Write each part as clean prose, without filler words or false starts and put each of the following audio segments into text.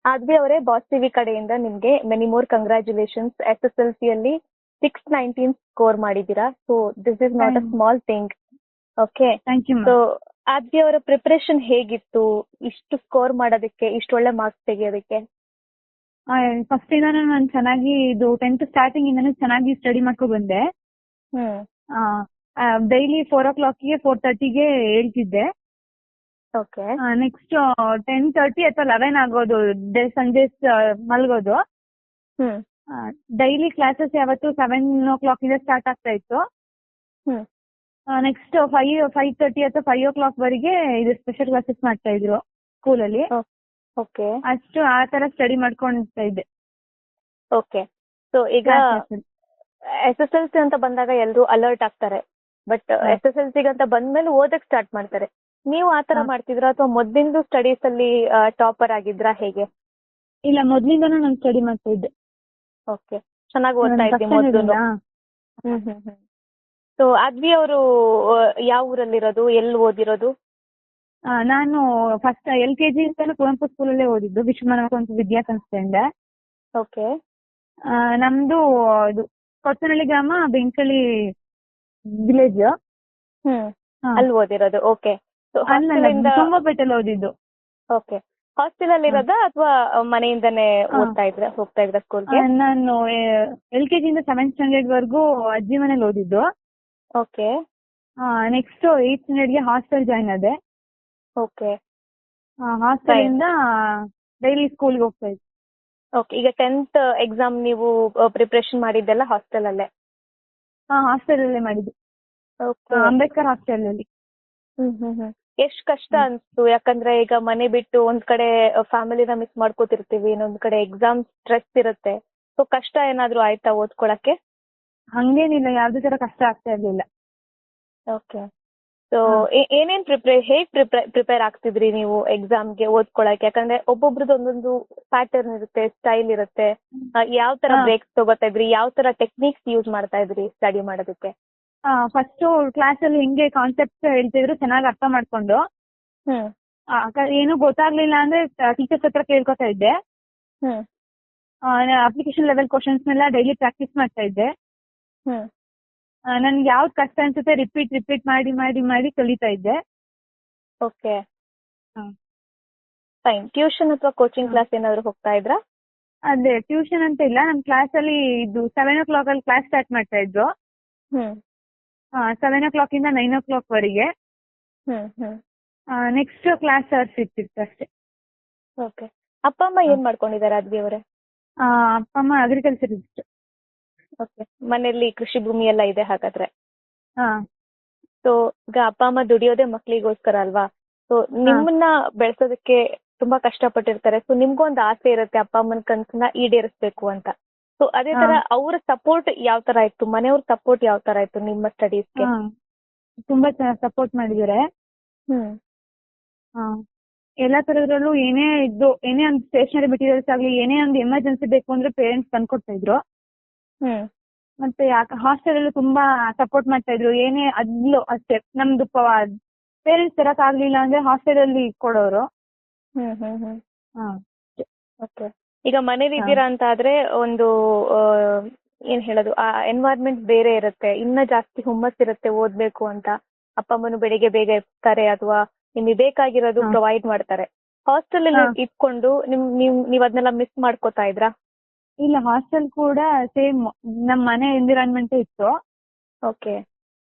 ಆದ್ವಿ ಅವರೇ boss TV ಕಡೆಯಿಂದ ನಿಮ್ಗೆ ಮೆನಿ ಮೋರ್ ಕಂಗ್ರ್ಯಾಚುಲೇಷನ್ಸ್. SSLC ಅಲ್ಲಿ 619 ಸ್ಕೋರ್ ಮಾಡಿದ್ದೀರಾ. So this is not a small thing. Okay, thank you so ma'am. Advi ಅವರ ಪ್ರಿಪರೇಷನ್ ಹೇಗಿತ್ತು ಇಷ್ಟು ಸ್ಕೋರ್ ಮಾಡೋದಕ್ಕೆ, ಇಷ್ಟು ಒಳ್ಳೆ ಮಾರ್ಕ್ಸ್ ತೆಗಿಯೋದಕ್ಕೆ? ಫಸ್ಟ್ ಇಂದಾನು ನಾನು ಚೆನ್ನಾಗಿ ಇದು 10th ಸ್ಟಾರ್ಟಿಂಗ್ ಇಂದಾನು ಚೆನ್ನಾಗಿ ಸ್ಟಡಿ ಮಾಡ್ಕೊಂಡು ಬಂದೆ. ಡೈಲಿ 4 o'clockಗೆ 4:30ಗೆ ಹೇಳ್ತಿದ್ದೆ. ಓಕೆ. ನೆಕ್ಸ್ಟ್ 10:30 ಅಥವಾ 11 ಆಗೋದು ಸಂಜೆ ಮಲ್ಗೋದು. ಡೈಲಿ ಕ್ಲಾಸಸ್ ಯಾವತ್ತು 7 o'clock ಇಂದ ಸ್ಟಾರ್ಟ್ ಆಗ್ತಾ ಇತ್ತು. ನೆಕ್ಸ್ಟ್ 5:30 ಅಥವಾ 5 o'clock ವರೆಗೆ ಇದು ಸ್ಪೆಷಲ್ ಕ್ಲಾಸಸ್ ಮಾಡ್ತಾ ಇದ್ರು ಸ್ಕೂಲಲ್ಲಿ. ಓಕೆ, ಅಷ್ಟು ಆ ತರ ಸ್ಟಡಿ ಮಾಡ್ಕೊಂತ ಇದ್ದೆ. ಓಕೆ. ಸೊ ಈಗ SSLC ಅಂತ ಬಂದಾಗ ಎಲ್ಲರೂ ಅಲರ್ಟ್ ಆಗ್ತಾರೆ, ಬಟ್ SSLC ಅಂತ ಬಂದ್ಮೇಲೆ ಓದಕ್ ಸ್ಟಾರ್ಟ್ ಮಾಡ್ತಾರೆ. ನೀವು ಆತರ ಮಾಡ್ತಿದ್ರಾ ಅಥವಾ ಮೊದ್ಲಿಂದು ಸ್ಟಡೀಸ್ ಅಲ್ಲಿ ಟಾಪರ್ ಆಗಿದ್ರಾ, ಹೇಗೆ? ಇಲ್ಲ, ಮೊದ್ಲಿಂದಾನು ನಾನು ಸ್ಟಡಿ ಮಾಡ್ತಾ ಇದ್ದೆ. ಓಕೆ, ಚೆನ್ನಾಗಿ ಓದ್ತಾ ಇದ್ದೆ ಮೊದಲು. ಸೊ ಆದ್ವಿ ಅವರು ಯಾವ ಊರಲ್ಲಿರೋದು, ಎಲ್ಲಿ ಓದಿರೋದು? ನಾನು ಫಸ್ಟ್ LKG ಇಂದಲೂ ಕುವೆಂಪು ಸ್ಕೂಲಲ್ಲೇ ಓದಿದ್ದು, ವಿಶ್ವಮಾನವ ಕುವೆಂಪು ವಿದ್ಯಾಸಂಸ್ಥೆಯಿಂದ. ಓಕೆ. ನಮ್ದು ಇದು ಕೊತ್ತನಹಳ್ಳಿ ಗ್ರಾಮ, ಬೆಂಕಳಿ ವಿಲೇಜ್. ಅಲ್ಲಿ ಓದಿರೋದು. ಓಕೆ. ತುಂಬಾಪೇಟೆಯಲ್ಲಿ ಓದಿದ್ದು. ಓಕೆ. ಹಾಸ್ಟೆಲ್ ಅಲ್ಲಿ ಇರೋದಾ ಅಥವಾ ಮನೆಯಿಂದನೇ ಹೋಗ್ತಾ ಇದ್ರ ಸ್ಕೂಲ್ಗೆ? ನಾನು LKG ಇಂದ 7th ಸ್ಟ್ಯಾಂಡರ್ಡ್ ವರ್ಗೂ ಅಜ್ಜಿ ಮನೇಲಿ ಓದಿದ್ದು. ಓಕೆ. ನೆಕ್ಸ್ಟ್ 8th ಸ್ಟ್ಯಾಂಡರ್ಡ್ಗೆ ಹಾಸ್ಟೆಲ್ ಜಾಯ್ನ್ ಆದೆ. ಓಕೆ. ಹಾಸ್ಟೆಲ್ ಇಂದ ಡೈಲಿ ಸ್ಕೂಲ್ಗೆ ಹೋಗ್ತಾ ಇದ್ದೆ. ಓಕೆ. ಈಗ 10th ಎಕ್ಸಾಮ್ ನೀವು ಪ್ರಿಪರೇಷನ್ ಮಾಡಿದ್ದೆಲ್ಲ ಹಾಸ್ಟೆಲ್ ಅಲ್ಲೇ? ಹಾಸ್ಟೆಲ್ ಅಲ್ಲೇ ಮಾಡಿದ್ದು, ಅಂಬೇಡ್ಕರ್ ಹಾಸ್ಟೆಲ್ ಅಲ್ಲಿ. ಎಷ್ಟ್ ಕಷ್ಟ ಅನ್ಸ್ತು? ಯಾಕಂದ್ರೆ ಈಗ ಮನೆ ಬಿಟ್ಟು ಒಂದ್ ಕಡೆ ಫ್ಯಾಮಿಲಿನ ಮಿಸ್ ಮಾಡ್ಕೋತಿರ್ತೀವಿ, ಇನ್ನೊಂದ್ ಕಡೆ ಎಕ್ಸಾಮ್ ಸ್ಟ್ರೆಸ್ ಇರುತ್ತೆ. ಸೊ ಕಷ್ಟ ಏನಾದ್ರು ಆಯ್ತಾ ಓದ್ಕೊಳಕ್ಕೆ? ಹಂಗೇನಿಲ್ಲ, ಯಾವ್ದು ತರ ಕಷ್ಟ ಆಗ್ತಾ ಇರ್ಲಿಲ್ಲ. ಓಕೆ. ಸೊ ಏನೇನ್ ಹೇಗ್ ಪ್ರಿಪೇರ್ ಆಗ್ತಿದ್ರಿ ನೀವು ಎಕ್ಸಾಮ್ಗೆ ಓದ್ಕೊಳಕ್ಕೆ? ಯಾಕಂದ್ರೆ ಒಬ್ಬೊಬ್ರದ್ದು ಒಂದೊಂದು ಪ್ಯಾಟರ್ನ್ ಇರುತ್ತೆ, ಸ್ಟೈಲ್ ಇರುತ್ತೆ. ಯಾವ ತರ ಬ್ರೇಕ್ಸ್ ತಗೋತಾ ಇದ್ರಿ, ಯಾವ ತರ ಟೆಕ್ನಿಕ್ಸ್ ಯೂಸ್ ಮಾಡ್ತಾ ಇದ್ರಿ ಸ್ಟಡಿ ಮಾಡೋದಕ್ಕೆ? ಫಸ್ಟ್ ಕ್ಲಾಸ್ ಅಲ್ಲಿ ಹೆಂಗೆ ಕಾನ್ಸೆಪ್ಟ್ ಹೇಳ್ತಿದ್ರು ಚೆನ್ನಾಗಿ ಅರ್ಥ ಮಾಡ್ಕೊಂಡು, ಏನು ಗೊತ್ತಾಗ್ಲಿಲ್ಲ ಅಂದ್ರೆ ಟೀಚರ್ಸ್ ಹತ್ರ ಕೇಳ್ಕೊತಾ ಇದ್ದೆ. ಅಪ್ಲಿಕೇಶನ್ ಲೆವೆಲ್ ಕ್ವಶನ್ಸ್ನೆಲ್ಲ ಡೈಲಿ ಪ್ರಾಕ್ಟೀಸ್ ಮಾಡ್ತಾ ಇದ್ದೆ. ನನ್ಗೆ ಯಾವ್ದು ಕಷ್ಟ ಅನ್ಸುತ್ತೆ ರಿಪೀಟ್ ಮಾಡಿ ಕಲಿತಾ ಇದ್ದೆ. Okay, fine. ಟ್ಯೂಷನ್ ಅಥವಾ ಕೋಚಿಂಗ್ ಕ್ಲಾಸ್ ಏನಾದ್ರು ಹೋಗ್ತಾ ಇದ್ರಾ? ಅದೇ, ಟ್ಯೂಷನ್ ಅಂತ ಇಲ್ಲ, ನಮ್ಮ ಕ್ಲಾಸ್ ಅಲ್ಲಿ ಇದು 7 o'clock ಅಲ್ಲಿ ಕ್ಲಾಸ್ ಸ್ಟಾರ್ಟ್ ಮಾಡ್ತಾ ಇದ್ರು. 7 o'clock ಇಂದ 9 o'clock ವರೆಗೆ. ನೆಕ್ಸ್ಟ್ ಕ್ಲಾಸ್ ಅವರ್ಸ್ ಇರ್ತಿತ್ತು ಅಷ್ಟೇ. ಓಕೆ. ಅಪ್ಪ ಅಮ್ಮ ಏನ್ ಮಾಡ್ಕೊಂಡಿದ್ದಾರೆ ಆದ್ವಿ ಅವರೇ? ಅಪ್ಪ ಅಮ್ಮ ಅಗ್ರಿಕಲ್ಚರ್ ಇತ್ತು. ಓಕೆ. ಮನೆಯಲ್ಲಿ ಕೃಷಿ ಭೂಮಿ ಎಲ್ಲ ಇದೆ ಹಾಗಾದ್ರೆ? ಸೊ ಈಗ ಅಪ್ಪ ಅಮ್ಮ ದುಡಿಯೋದೇ ಮಕ್ಳಿಗೋಸ್ಕರ ಅಲ್ವಾ? ಸೊ ನಿಮ್ಮನ್ನ ಬೆಳೆಸೋದಕ್ಕೆ ತುಂಬಾ ಕಷ್ಟಪಟ್ಟಿರ್ತಾರೆ. ಸೊ ನಿಮ್ಗೊಂದು ಆಸೆ ಇರುತ್ತೆ ಅಪ್ಪ ಅಮ್ಮನ ಕನ್ಸನ್ನ ಈಡೇರಿಸ್ಬೇಕು ಅಂತ. ಸೊ ಅದೇ ತರ ಅವ್ರ ಸಪೋರ್ಟ್ ಯಾವ ತರ ಇತ್ತು, ಮನೆಯವ್ರ ಸಪೋರ್ಟ್ ಯಾವ ತರ ಇತ್ತು ನಿಮ್ಮ ಸ್ಟಡೀಸ್ಗೆ? ತುಂಬಾ ಚೆನ್ನಾಗಿ ಸಪೋರ್ಟ್ ಮಾಡಿದ್ದಾರೆ. ಎಲ್ಲಾ ತರದ್ರಲ್ಲೂ ಏನೇ ಒಂದು ಸ್ಟೇಷನರಿ ಮೆಟೀರಿಯಲ್ಸ್ ಆಗ್ಲಿ, ಏನೇ ಒಂದು ಎಮರ್ಜೆನ್ಸಿ ಬೇಕು ಅಂದ್ರೆ ಪೇರೆಂಟ್ಸ್ ತಂದ್ಕೊಡ್ತಾ ಇದ್ರು. ಮತ್ತೆ ಹಾಸ್ಟೆಲ್ ಅಲ್ಲೂ ತುಂಬಾ ಸಪೋರ್ಟ್ ಮಾಡ್ತಾ ಇದ್ರು. ಏನೇ ಅದ್ಲು ಅಷ್ಟೇ, ನಮ್ದು ಪೇರೆಂಟ್ಸ್ ತರಕ್ ಆಗ್ಲಿಲ್ಲ ಅಂದ್ರೆ ಹಾಸ್ಟೆಲ್ ಅಲ್ಲಿ ಕೊಡೋರು. ಓಕೆ. ಈಗ ಮನೇಲಿ ಇದ್ದೀರಾ ಅಂತ ಆದ್ರೆ ಒಂದು ಏನ್ ಹೇಳೋದು, ಆ ಎನ್ವೈರ್ಮೆಂಟ್ ಬೇರೆ ಇರುತ್ತೆ, ಇನ್ನ ಜಾಸ್ತಿ ಹುಮ್ಮಸ್ ಇರುತ್ತೆ ಓದ್ಬೇಕು ಅಂತ. ಅಪ್ಪ ಅಮ್ಮನು ಬೆಳಿಗ್ಗೆ ಬೇಗ ಇರ್ತಾರೆ ಅಥವಾ ನಿಮ್ಗೆ ಬೇಕಾಗಿರೋದು ಪ್ರೊವೈಡ್ ಮಾಡ್ತಾರೆ. ಹಾಸ್ಟೆಲ್ ಅಲ್ಲಿ ಇಟ್ಕೊಂಡು ನೀವ್ ಅದನ್ನೆಲ್ಲ ಮಿಸ್ ಮಾಡ್ಕೋತಾ ಇದ್ರಾ? ಇಲ್ಲ, ಹಾಸ್ಟೆಲ್ ಕೂಡ ಸೇಮ್ ನಮ್ ಮನೆ ಎನ್ವಿರಾನ್ಮೆಂಟ್ ಇತ್ತು. ಓಕೆ.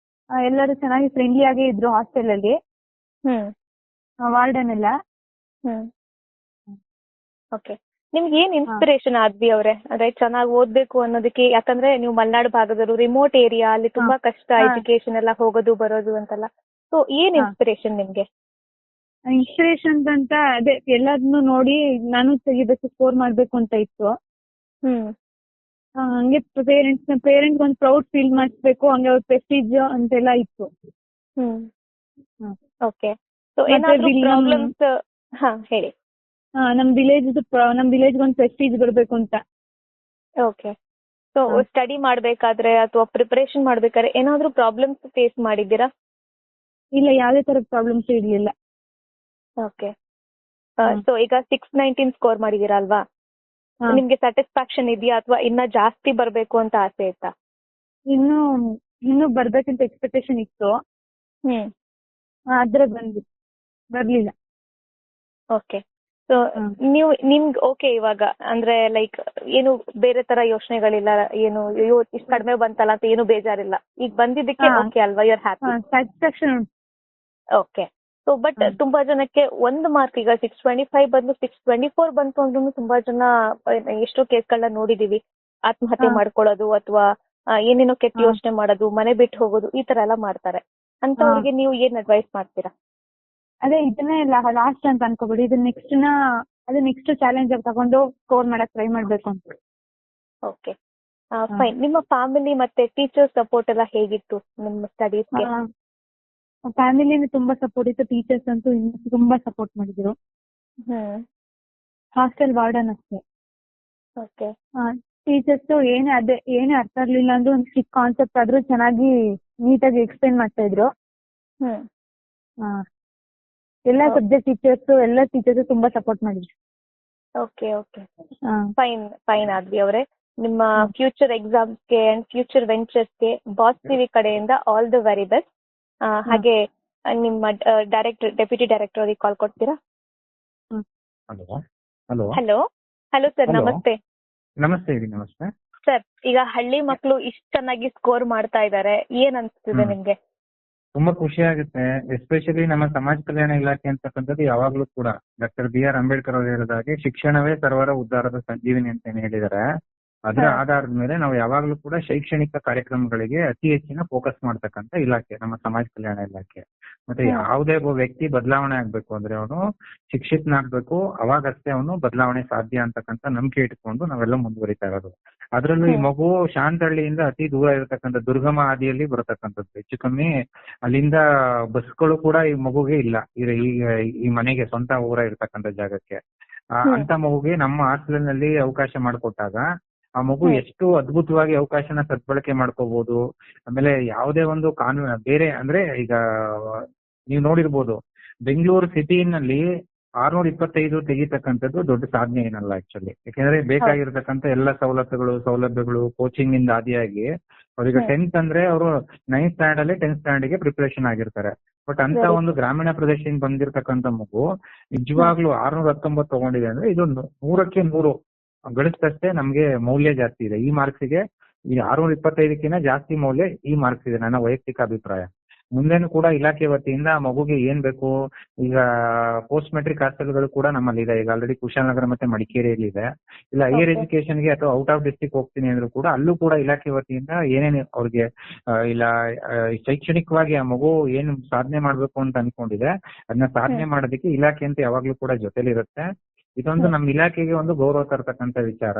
ಎಲ್ಲರೂ ಚೆನ್ನಾಗಿ ಫ್ರೆಂಡ್ಲಿ ಆಗೇ ಇದ್ರು ಹಾಸ್ಟೆಲ್ ಅಲ್ಲಿ. ವಾರ್ಡನ್ ಎಲ್ಲ. ಓಕೆ. ನಿಮ್ಗೆ ಏನ್ ಇನ್ಸ್ಪಿರೇಷನ್ ಆದ್ವಿ ಅವ್ರೆ? ಅಂದ್ರೆ ಚೆನ್ನಾಗಿ ಓದ್ಬೇಕು ಅನ್ನೋದಕ್ಕೆ, ಯಾಕಂದ್ರೆ ನೀವು ಮಲೆನಾಡು ಭಾಗದವರು, ರಿಮೋಟ್ ಏರಿಯಾ, ಅಲ್ಲಿ ತುಂಬಾ ಕಷ್ಟ ಎಜುಕೇಶನ್ ಎಲ್ಲ ಹೋಗೋದು ಬರೋದು ಅಂತೆಲ್ಲ. ಸೊ ಏನ್ ಇನ್ಸ್ಪಿರೇಷನ್ ನಿಮ್ಗೆ? ಇನ್ಸ್ಪಿರೇಷನ್ ಅಂತ ಅದೇ ಎಲ್ಲದನ್ನು ನೋಡಿ ನಾನು ತೆಗಿಬೇಕು, ಸ್ಕೋರ್ ಮಾಡ್ಬೇಕು ಅಂತ ಇತ್ತು. ಹಂಗೆ ಪೇರೆಂಟ್ಸ್ ಒಂದು ಪ್ರೌಡ್ ಫೀಲ್ ಮಾಡಿಸ್ಬೇಕು, ಹಂಗೆ ಅವ್ರ ಪ್ರೆಸ್ಟೀಜ್ ಅಂತೆಲ್ಲ ಇತ್ತು. ಓಕೆ. ಸೊ ಏನಾದ್ರು ಪ್ರಾಬ್ಲಮ್ಸ್? ಹೇಳಿ. ನಮ್ ವಿಲೇಜ್ ಒಂದು ಪ್ರೆಸ್ಟೀಜ್ ಬರಬೇಕು ಅಂತ. ಓಕೆ. ಸೊ ಸ್ಟಡಿ ಮಾಡ್ಬೇಕಾದ್ರೆ ಅಥವಾ ಪ್ರಿಪರೇಷನ್ ಮಾಡ್ಬೇಕಾದ್ರೆ ಏನಾದ್ರು ಪ್ರಾಬ್ಲಮ್ಸ್ ಫೇಸ್ ಮಾಡಿದ್ದೀರಾ? ಇಲ್ಲ, ಯಾವುದೇ ತರ ಪ್ರಾಬ್ಲಮ್ಸ್ ಇರ್ಲಿಲ್ಲ. ಓಕೆ, ಸೊ ಈಗ 619 ಸ್ಕೋರ್ ಮಾಡಿದೀರಾ ಅಲ್ವಾ, ನಿಮ್ಗೆ ಸ್ಯಾಟಿಸ್ಫ್ಯಾಕ್ಷನ್ ಇದೆಯಾ ಅಥವಾ ಇನ್ನ ಜಾಸ್ತಿ ಬರ್ಬೇಕು ಅಂತ ಆಸೆ ಇತ್ತಾ? ಇನ್ನು ಬರ್ಬೇಕಂತ ಎಕ್ಸ್ಪೆಕ್ಟೇಷನ್ ಇತ್ತು. ಆದ್ರೆ ಬರ್ಲಿಲ್ಲ. ಓಕೆ. ಸೊ ನಿಮ್ಗೆ ಓಕೆ ಇವಾಗ ಅಂದ್ರೆ ಲೈಕ್ ಏನು ಬೇರೆ ತರ ಯೋಚನೆಗಳಿಲ್ಲ, ಏನು ಇಷ್ಟು ಕಡಿಮೆ ಬಂತಲ್ಲ ಅಂತ ಏನು ಬೇಜಾರಿಲ್ಲ, ಈಗ ಬಂದಿದ್ದಕ್ಕೆ ಓಕೆ ಅಲ್ವಾ, you are happy? Satisfaction. Okay. So but ತುಂಬಾ ಜನಕ್ಕೆ ಒಂದು ಮಾರ್ಕ್ ಈಗ 625 ಬಂದು 624 ಬಂತು ಅಂದ್ರೂ ತುಂಬಾ ಜನ ಎಷ್ಟೋ ಕೇಸ್ಗಳನ್ನ ನೋಡಿದೀವಿ, ಆತ್ಮಹತ್ಯೆ ಮಾಡ್ಕೊಳ್ಳೋದು ಅಥವಾ ಏನೇನೋ ಕೆಟ್ಟ ಯೋಚನೆ ಮಾಡೋದು, ಮನೆ ಬಿಟ್ಟು ಹೋಗೋದು, ಈ ತರ ಎಲ್ಲ ಮಾಡ್ತಾರೆ. ಅಂತವ್ರಿಗೆ ನೀವು ಏನ್ ಅಡ್ವೈಸ್ ಮಾಡ್ತೀರಾ? ಅದೇ ಇದನ್ನೇ ಲಾಸ್ಟ್ ಅಂತ ಅನ್ಕೋಬೇಡಿ, ಇದು ನೆಕ್ಸ್ಟ್ ಚಾಲೆಂಜ್ ಆಗಿ ತಗೊಂಡು ಸ್ಕೋರ್ ಮಾಡಕ್ ಟ್ರೈ ಮಾಡ್ಬೇಕು ಅಂತ. Okay, fine. ನಿಮ್ಮ ಫ್ಯಾಮಿಲಿ ಮತ್ತೆ ಟೀಚರ್ ಸಪೋರ್ಟ್ ಎಲ್ಲ ಹೇಗಿತ್ತು ನಿಮ್ಮ ಸ್ಟಡೀಸ್ಗೆ? ಫ್ಯಾಮಿಲಿಯಿಂದ ತುಂಬಾ ಸಪೋರ್ಟ್ ಇತ್ತು, ಟೀಚರ್ಸ್ ಅಂತೂ ತುಂಬಾ ಸಪೋರ್ಟ್ ಮಾಡಿದ್ರು. ಹಾಸ್ಟೆಲ್ ವಾರ್ಡನ್ ಅಷ್ಟೇ. ಓಕೆ. ಟೀಚರ್ಸ್ ಏನೇ ಅರ್ಥ ಆಗ್ಲಿಲ್ಲ ಅಂದ್ರೆ ಒಂದು ಸಿಕ್ ಕಾನ್ಸೆಪ್ಟ್ ಆದ್ರೂ ಚೆನ್ನಾಗಿ ನೀಟಾಗಿ ಎಕ್ಸ್ಪ್ಲೈನ್ ಮಾಡ್ತಾ ಇದ್ರು. ಎಲ್ಲ ಸಬ್ಜೆಕ್ಟ್ ಎಲ್ಲ ಟೀಚರ್ಸ್ ತುಂಬಾ ಸಪೋರ್ಟ್ ಮಾಡಿದ್ರು. ಓಕೆ ಓಕೆ, ಫೈನ್ ಆದ್ವಿ ಅವರೇ. ನಿಮ್ಮ ಫ್ಯೂಚರ್ ಎಕ್ಸಾಮ್ಸ್ಗೆ ಅಂಡ್ ಫ್ಯೂಚರ್ ವೆಂಚರ್ಸ್ಗೆ ಬಾಸ್ ಟಿವಿ ಕಡೆಯಿಂದ ಆಲ್ ದಿ ವೆರಿ ಬೆಸ್ಟ್. ಹಾಗೆ ನಿಮ್ಮ ಡೆಪ್ಯೂಟಿ ಡೈರೆಕ್ಟರ್ ಅವರಿಗೆ ಕಾಲ್ ಕೊಡ್ತೀರಾ? ಹಲೋ ಸರ್, ನಮಸ್ತೆ. ನಮಸ್ತೆ ನಮಸ್ತೆ ಸರ್, ಈಗ ಹಳ್ಳಿ ಮಕ್ಕಳು ಇಷ್ಟು ಚೆನ್ನಾಗಿ ಸ್ಕೋರ್ ಮಾಡ್ತಾ ಇದ್ದಾರೆ, ಏನ್ ಅನ್ಸ್ತಿದೆ ನಿಮ್ಗೆ? ತುಂಬಾ ಖುಷಿ ಆಗುತ್ತೆ. ಎಸ್ಪೆಷಲಿ ನಮ್ಮ ಸಮಾಜ ಕಲ್ಯಾಣ ಇಲಾಖೆ ಅಂತಕ್ಕಂಥದ್ದು ಯಾವಾಗ್ಲೂ ಕೂಡ ಡಾಕ್ಟರ್ ಬಿ ಆರ್ ಅಂಬೇಡ್ಕರ್ ಅವರು ಹೇಳಿದ ಹಾಗೆ ಶಿಕ್ಷಣವೇ ಸರ್ವರ ಉದ್ಧಾರದ ಸಂಜೀವಿನಿ ಅಂತ ಹೇಳಿದ್ದಾರೆ. ಅದರ ಆಧಾರದ ಮೇಲೆ ನಾವು ಯಾವಾಗ್ಲೂ ಕೂಡ ಶೈಕ್ಷಣಿಕ ಕಾರ್ಯಕ್ರಮಗಳಿಗೆ ಅತಿ ಹೆಚ್ಚಿನ ಫೋಕಸ್ ಮಾಡ್ತಕ್ಕಂಥ ಇಲಾಖೆ ನಮ್ಮ ಸಮಾಜ ಕಲ್ಯಾಣ ಇಲಾಖೆ. ಮತ್ತೆ ಯಾವುದೇ ಒಬ್ಬ ವ್ಯಕ್ತಿ ಬದಲಾವಣೆ ಆಗ್ಬೇಕು ಅಂದ್ರೆ ಅವನು ಶಿಕ್ಷಿತನಾಗ್ಬೇಕು, ಅವಾಗಷ್ಟೇ ಅವನು ಬದಲಾವಣೆ ಸಾಧ್ಯ ಅಂತಕ್ಕಂಥ ನಂಬಿಕೆ ಇಟ್ಕೊಂಡು ನಾವೆಲ್ಲ ಮುಂದುವರಿತಾ ಇರೋದು. ಅದ್ರಲ್ಲೂ ಈ ಮಗು ಶಾಂತಹಳ್ಳಿಯಿಂದ ಅತಿ ದೂರ ಇರತಕ್ಕಂಥ ದುರ್ಗಮ ಹಾದಿಯಲ್ಲಿ ಬರತಕ್ಕಂಥದ್ದು. ಹೆಚ್ಚು ಕಮ್ಮಿ ಅಲ್ಲಿಂದ ಬಸ್ಗಳು ಕೂಡ ಈ ಮಗುಗೆ ಇಲ್ಲ, ಈ ಮನೆಗೆ ಸ್ವಂತ ಊರ ಇರತಕ್ಕಂಥ ಜಾಗಕ್ಕೆ. ಅಂತ ಮಗುಗೆ ನಮ್ಮ ಹಾಸ್ಟೆಲ್ನಲ್ಲಿ ಅವಕಾಶ ಮಾಡಿಕೊಟ್ಟಾಗ ಆ ಮಗು ಎಷ್ಟು ಅದ್ಭುತವಾಗಿ ಅವಕಾಶನ ಸದ್ಬಳಕೆ ಮಾಡ್ಕೋಬಹುದು. ಆಮೇಲೆ ಯಾವುದೇ ಒಂದು ಕಾನೂನು ಬೇರೆ ಅಂದ್ರೆ ಈಗ ನೀವು ನೋಡಿರ್ಬೋದು, ಬೆಂಗಳೂರು ಸಿಟಿನಲ್ಲಿ 625 ತೆಗಿತಕ್ಕಂಥದ್ದು ದೊಡ್ಡ ಸಾಧನೆ ಏನಲ್ಲ ಆಕ್ಚುಲಿ. ಯಾಕೆಂದ್ರೆ ಬೇಕಾಗಿರ್ತಕ್ಕಂಥ ಎಲ್ಲ ಸೌಲಭ್ಯಗಳು ಕೋಚಿಂಗ್ ಇಂದ ಆದಿಯಾಗಿ ಅವ್ರಿಗೆ 10th ಅಂದ್ರೆ ಅವರು 9th ಸ್ಟ್ಯಾಂಡರ್ಡ್ ಅಲ್ಲಿ 10th ಸ್ಟ್ಯಾಂಡರ್ಡ್ ಗೆ ಪ್ರಿಪರೇಷನ್ ಆಗಿರ್ತಾರೆ. ಬಟ್ ಅಂತ ಒಂದು ಗ್ರಾಮೀಣ ಪ್ರದೇಶದಿಂದ ಬಂದಿರತಕ್ಕಂಥ ಮಗು ನಿಜವಾಗ್ಲೂ 619 ತಗೊಂಡಿದೆ ಅಂದ್ರೆ ಇದು 100ಕ್ಕೆ 100 ಗಳಿಸ್ತಷ್ಟೇ ನಮ್ಗೆ ಮೌಲ್ಯ ಜಾಸ್ತಿ ಇದೆ. ಈ ಮಾರ್ಕ್ಸಿಗೆ ಈ 625ಕ್ಕಿಂತ ಜಾಸ್ತಿ ಮೌಲ್ಯ ಈ ಮಾರ್ಕ್ಸ್ ಇದೆ, ನನ್ನ ವೈಯಕ್ತಿಕ ಅಭಿಪ್ರಾಯ. ಮುಂದೆನೂ ಕೂಡ ಇಲಾಖೆ ವತಿಯಿಂದ ಮಗುಗೆ ಏನ್ ಬೇಕು, ಈಗ ಪೋಸ್ಟ್ ಮೆಟ್ರಿಕ್ ಹಾಸ್ಟೆಲ್ಗಳು ಕೂಡ ನಮ್ಮಲ್ಲಿ ಇದೆ. ಈಗ ಆಲ್ರೆಡಿ ಕುಶಾಲನಗರ ಮತ್ತೆ ಮಡಿಕೇರಿಯಲ್ಲಿ ಇದೆ. ಇಲ್ಲ ಹೈಯರ್ ಎಜುಕೇಶನ್ಗೆ ಅಥವಾ ಔಟ್ ಆಫ್ ಡಿಸ್ಟ್ರಿಕ್ಟ್ ಹೋಗ್ತೀನಿ ಅಂದ್ರೂ ಕೂಡ ಅಲ್ಲೂ ಕೂಡ ಇಲಾಖೆ ವತಿಯಿಂದ ಏನೇನು ಅವ್ರಿಗೆ ಇಲ್ಲ ಶೈಕ್ಷಣಿಕವಾಗಿ ಆ ಮಗು ಏನು ಸಾಧನೆ ಮಾಡ್ಬೇಕು ಅಂತ ಅನ್ಕೊಂಡಿದೆ ಅದನ್ನ ಸಾಧನೆ ಮಾಡೋದಕ್ಕೆ ಇಲಾಖೆ ಅಂತ ಯಾವಾಗ್ಲೂ ಕೂಡ ಜೊತೆಲಿರುತ್ತೆ. ಇದೊಂದು ನಮ್ಮ ಇಲಾಖೆಗೆ ಒಂದು ಗೌರವ ತರತಕ್ಕಂತ ವಿಚಾರ.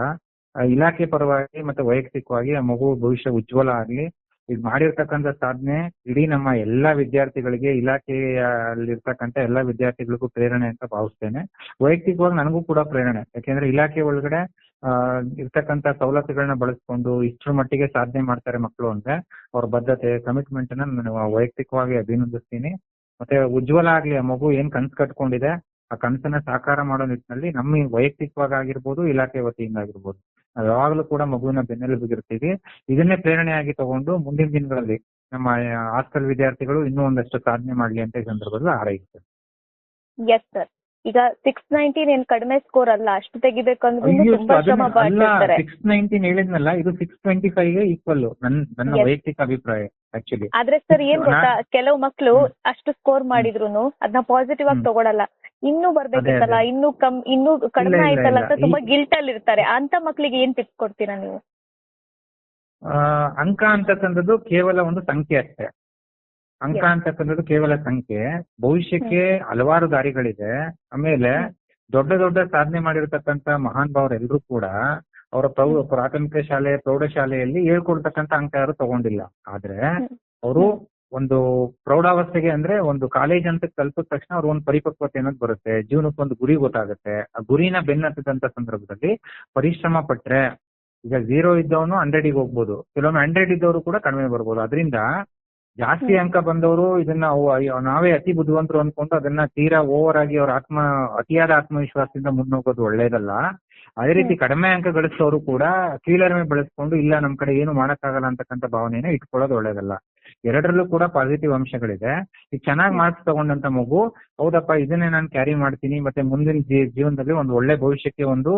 ಇಲಾಖೆ ಪರವಾಗಿ ಮತ್ತೆ ವೈಯಕ್ತಿಕವಾಗಿ ಆ ಮಗು ಭವಿಷ್ಯ ಉಜ್ವಲ ಆಗ್ಲಿ. ಇದು ಮಾಡಿರ್ತಕ್ಕಂಥ ಸಾಧನೆ ಇಡೀ ನಮ್ಮ ಎಲ್ಲಾ ವಿದ್ಯಾರ್ಥಿಗಳಿಗೆ, ಇಲಾಖೆಯಲ್ಲಿರ್ತಕ್ಕಂಥ ಎಲ್ಲಾ ವಿದ್ಯಾರ್ಥಿಗಳಿಗೂ ಪ್ರೇರಣೆ ಅಂತ ಭಾವಿಸ್ತೇನೆ. ವೈಯಕ್ತಿಕವಾಗಿ ನನಗೂ ಕೂಡ ಪ್ರೇರಣೆ. ಯಾಕೆಂದ್ರೆ ಇಲಾಖೆ ಒಳಗಡೆ ಇರ್ತಕ್ಕಂಥ ಸವಲತ್ತುಗಳನ್ನ ಬಳಸ್ಕೊಂಡು ಇಷ್ಟರ ಮಟ್ಟಿಗೆ ಸಾಧನೆ ಮಾಡ್ತಾರೆ ಮಕ್ಕಳು ಅಂದ್ರೆ ಅವ್ರ ಬದ್ಧತೆ, ಕಮಿಟ್ಮೆಂಟ್ ಅನ್ನ ನಾನು ವೈಯಕ್ತಿಕವಾಗಿ ಅಭಿನಂದಿಸ್ತೀನಿ. ಮತ್ತೆ ಉಜ್ವಲ ಆಗ್ಲಿ, ಆ ಮಗು ಏನ್ ಕನ್ಸು ಕಟ್ಕೊಂಡಿದೆ ಆ ಕನಸನ್ನ ಸಾಕಾರ ಮಾಡೋ ನಿಟ್ಟಿನಲ್ಲಿ ನಮ್ಮ ವೈಯಕ್ತಿಕವಾಗಿ ಆಗಿರ್ಬೋದು, ಇಲಾಖೆ ವತಿಯಿಂದ ಆಗಿರ್ಬೋದು, ನಾವು ಯಾವಾಗಲೂ ಕೂಡ ಮಗುವಿನ ಬೆನ್ನೆಲುಬಿಗಿರ್ತೀವಿ. ಇದನ್ನೇ ಪ್ರೇರಣೆಯಾಗಿ ತಗೊಂಡು ಮುಂದಿನ ದಿನಗಳಲ್ಲಿ ನಮ್ಮ ಹಾಸ್ಟೆಲ್ ವಿದ್ಯಾರ್ಥಿಗಳು ಇನ್ನೂ ಒಂದಷ್ಟು ಸಾಧನೆ ಮಾಡ್ಲಿ ಅಂತ ಈ ಸಂದರ್ಭದಲ್ಲಿ ಹಾರೈಸ್ತೇನೆ. ಎಸ್ ಸರ್, ಈಗ 619 ಏನ್ ಕಡಿಮೆ ಸ್ಕೋರ್ ಅಲ್ಲ, ಅಷ್ಟು ತೆಗಿಬೇಕಂದ್ರೆ 619 ಹೇಳಿದ್ನಲ್ಲ, ಇದು 625ಗೆ ಈಕ್ವಲ್ ನನ್ನ ವೈಯಕ್ತಿಕ ಅಭಿಪ್ರಾಯ ಆಕ್ಚುಲಿ. ಆದ್ರೆ ಸರ್ ಏನ್ ಗೊತ್ತಾ, ಕೆಲವು ಮಕ್ಕಳು ಅಷ್ಟು ಸ್ಕೋರ್ ಮಾಡಿದ್ರು ಅದನ್ನ ಪಾಸಿಟಿವ್ ಆಗಿ ತಗೊಳಲ್ಲ. ಇನ್ನೂ ಬರ್ಬೇಕಿತ್ತಲ್ಲ, ಇನ್ನೂ ಕಡಿಮೆ ಆಯ್ತಲ್ಲ ಅಂತ ತುಂಬಾ ಗಿಲ್ಟ್ ಅಲ್ಲಿ ಇರ್ತಾರೆ. ಅಂತ ಮಕ್ಳಿಗೆ ಏನ್ ಟಿಪ್ಸ್ ಕೊಡ್ತೀರಾ ನೀವು? ಅಂಕ ಅಂತಕ್ಕಂಥದ್ದು ಕೇವಲ ಒಂದು ಸಂಖ್ಯೆ ಅಷ್ಟೇ. ಅಂಕ ಅಂತಕ್ಕಂಥದ್ದು ಕೇವಲ ಸಂಖ್ಯೆ. ಭವಿಷ್ಯಕ್ಕೆ ಹಲವಾರು ದಾರಿಗಳಿದೆ. ಆಮೇಲೆ ದೊಡ್ಡ ದೊಡ್ಡ ಸಾಧನೆ ಮಾಡಿರ್ತಕ್ಕಂಥ ಮಹಾನ್ ಭಾವರೆಲ್ಲರೂ ಕೂಡ ಅವರ ಪ್ರಾಥಮಿಕ ಶಾಲೆ, ಪ್ರೌಢಶಾಲೆಯಲ್ಲಿ ಹೇಳ್ಕೊಡ್ತಕ್ಕಂಥ ಅಂಕ ಯಾರು ತಗೊಂಡಿಲ್ಲ. ಆದ್ರೆ ಅವರು ಒಂದು ಪ್ರೌಢಾವಸ್ಥೆಗೆ ಅಂದ್ರೆ ಒಂದು ಕಾಲೇಜ್ ಅಂತ ತಲುಪಿದ ತಕ್ಷಣ ಅವ್ರ ಒಂದು ಪರಿಪಕ್ವತೆ ಅನ್ನೋದು ಬರುತ್ತೆ. ಜೀವನಕ್ಕೆ ಒಂದು ಗುರಿ ಗೊತ್ತಾಗುತ್ತೆ. ಆ ಗುರಿನ ಬೆನ್ನತ್ತದಂತ ಸಂದರ್ಭದಲ್ಲಿ ಪರಿಶ್ರಮ ಪಟ್ರೆ, ಈಗ 0 ಇದ್ದವನು 100ಗೆ ಹೋಗ್ಬೋದು, ಕೆಲವೊಮ್ಮೆ 100 ಇದ್ದವರು ಕೂಡ ಕಡಿಮೆ ಬರ್ಬೋದು. ಅದರಿಂದ ಜಾಸ್ತಿ ಅಂಕ ಬಂದವರು ಇದನ್ನ ಅಯ್ಯೋ, ನಾವೇ ಅತಿ ಬುದ್ಧಿವಂತರು ಅನ್ಕೊಂಡು ಅದನ್ನ ತೀರಾ ಓವರ್ ಆಗಿ ಅವ್ರ ಅತಿಯಾದ ಆತ್ಮವಿಶ್ವಾಸದಿಂದ ಮುನ್ನೋಗೋದು ಒಳ್ಳೇದಲ್ಲ. ಅದೇ ರೀತಿ ಕಡಿಮೆ ಅಂಕ ಗಳಿಸೋರು ಕೂಡ ಕೀಳರಿಮೆ ಬೆಳೆಸ್ಕೊಂಡು ಇಲ್ಲ ನಮ್ ಕಡೆ ಏನು ಮಾಡಕ್ಕಾಗಲ್ಲ ಅಂತಕ್ಕಂಥ ಭಾವನೆನ ಇಟ್ಕೊಳ್ಳೋದು ಒಳ್ಳೇದಲ್ಲ. ಎರಡರಲ್ಲೂ ಕೂಡ ಪಾಸಿಟಿವ್ ಅಂಶಗಳಿದೆ. ಈಗ ಚೆನ್ನಾಗಿ ಮಾರ್ಕ್ಸ್ ತಗೊಂಡಂತ ಮಗು ಹೌದಪ್ಪ ಇದನ್ನೇ ನಾನು ಕ್ಯಾರಿ ಮಾಡ್ತೀನಿ ಮತ್ತೆ ಮುಂದಿನ ಜೀವನದಲ್ಲಿ ಒಂದು ಒಳ್ಳೆ ಭವಿಷ್ಯಕ್ಕೆ ಒಂದು